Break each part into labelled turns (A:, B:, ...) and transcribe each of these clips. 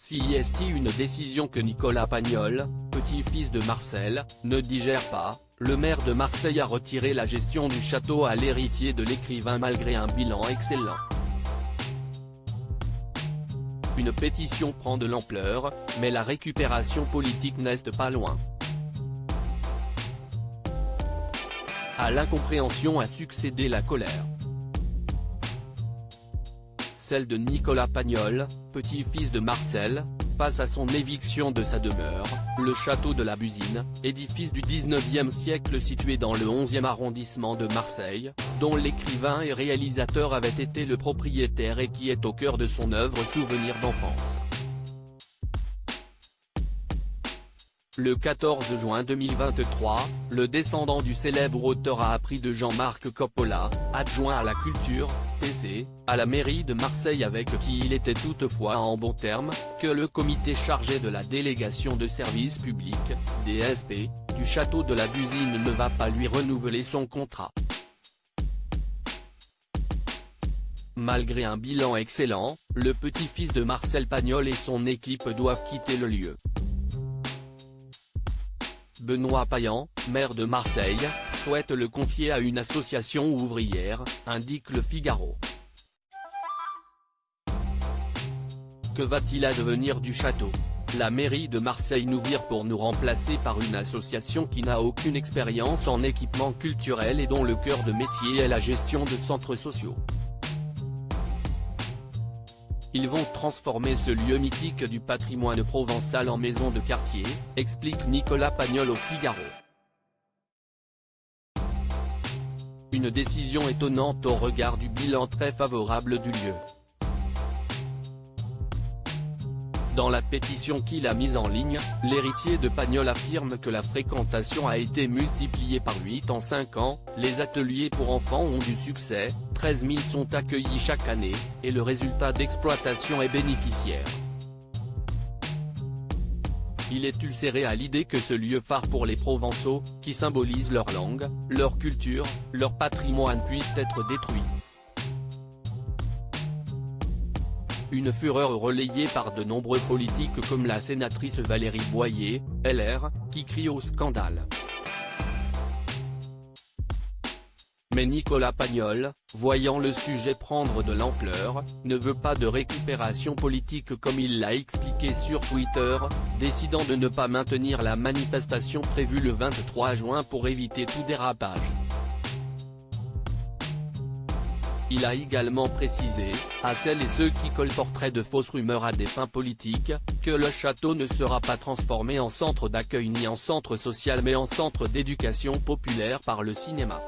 A: CIST une décision que Nicolas Pagnol, petit-fils de Marcel, ne digère pas. Le maire de Marseille a retiré la gestion du château à l'héritier de l'écrivain malgré un bilan excellent. Une pétition prend de l'ampleur, mais la récupération politique n'est pas loin. À l'incompréhension a succédé la colère. Celle de Nicolas Pagnol, petit-fils de Marcel, face à son éviction de sa demeure, le château de la Busine, édifice du XIXe siècle situé dans le 11e arrondissement de Marseille, dont l'écrivain et réalisateur avait été le propriétaire et qui est au cœur de son œuvre Souvenirs d'enfance. Le 14 juin 2023, le descendant du célèbre auteur a appris de Jean-Marc Coppola, adjoint à la culture, TC, à la mairie de Marseille avec qui il était toutefois en bons termes, que le comité chargé de la délégation de services publics, DSP, du château de la Busine ne va pas lui renouveler son contrat. Malgré un bilan excellent, le petit-fils de Marcel Pagnol et son équipe doivent quitter le lieu. Benoît Payan, maire de Marseille, souhaite le confier à une association ouvrière, indique Le Figaro. Que va-t-il advenir du château? La mairie de Marseille nous vire pour nous remplacer par une association qui n'a aucune expérience en équipement culturel et dont le cœur de métier est la gestion de centres sociaux. Ils vont transformer ce lieu mythique du patrimoine provençal en maison de quartier, explique Nicolas Pagnol au Figaro. Une décision étonnante au regard du bilan très favorable du lieu. Dans la pétition qu'il a mise en ligne, l'héritier de Pagnol affirme que la fréquentation a été multipliée par 8 en 5 ans, les ateliers pour enfants ont du succès, 13 000 sont accueillis chaque année, et le résultat d'exploitation est bénéficiaire. Il est ulcéré à l'idée que ce lieu phare pour les Provençaux, qui symbolise leur langue, leur culture, leur patrimoine puisse être détruit. Une fureur relayée par de nombreux politiques comme la sénatrice Valérie Boyer, LR, qui crie au scandale. Mais Nicolas Pagnol, voyant le sujet prendre de l'ampleur, ne veut pas de récupération politique comme il l'a expliqué sur Twitter, décidant de ne pas maintenir la manifestation prévue le 23 juin pour éviter tout dérapage. Il a également précisé, à celles et ceux qui colporteraient de fausses rumeurs à des fins politiques, que le château ne sera pas transformé en centre d'accueil ni en centre social mais en centre d'éducation populaire par le cinéma.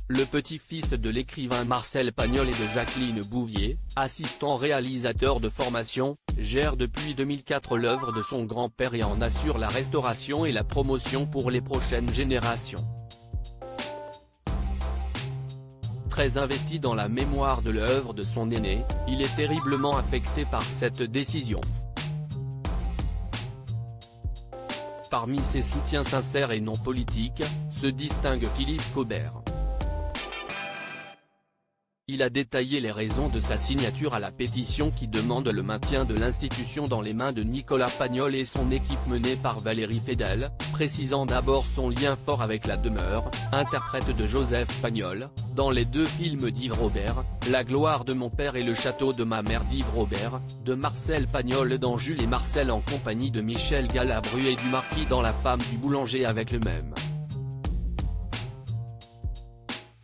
A: Le petit-fils de l'écrivain Marcel Pagnol et de Jacqueline Bouvier, assistant réalisateur de formation, gère depuis 2004 l'œuvre de son grand-père et en assure la restauration et la promotion pour les prochaines générations. Très investi dans la mémoire de l'œuvre de son aîné, il est terriblement affecté par cette décision. Parmi ses soutiens sincères et non politiques, se distingue Philippe Cobert. Il a détaillé les raisons de sa signature à la pétition qui demande le maintien de l'institution dans les mains de Nicolas Pagnol et son équipe menée par Valérie Fedel, précisant d'abord son lien fort avec la demeure, interprète de Joseph Pagnol, dans les deux films d'Yves Robert, La gloire de mon père et Le château de ma mère d'Yves Robert, de Marcel Pagnol dans Jules et Marcel en compagnie de Michel Galabru et du marquis dans La femme du boulanger avec le même.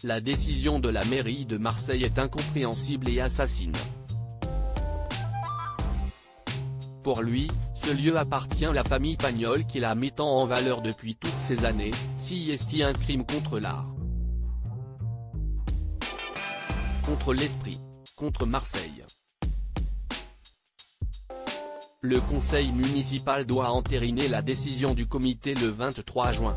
A: La décision de la mairie de Marseille est incompréhensible et assassine. Pour lui, ce lieu appartient à la famille Pagnol qui l'a mis en valeur depuis toutes ces années, CIST un crime contre l'art. Contre l'esprit. Contre Marseille. Le conseil municipal doit entériner la décision du comité le 23 juin.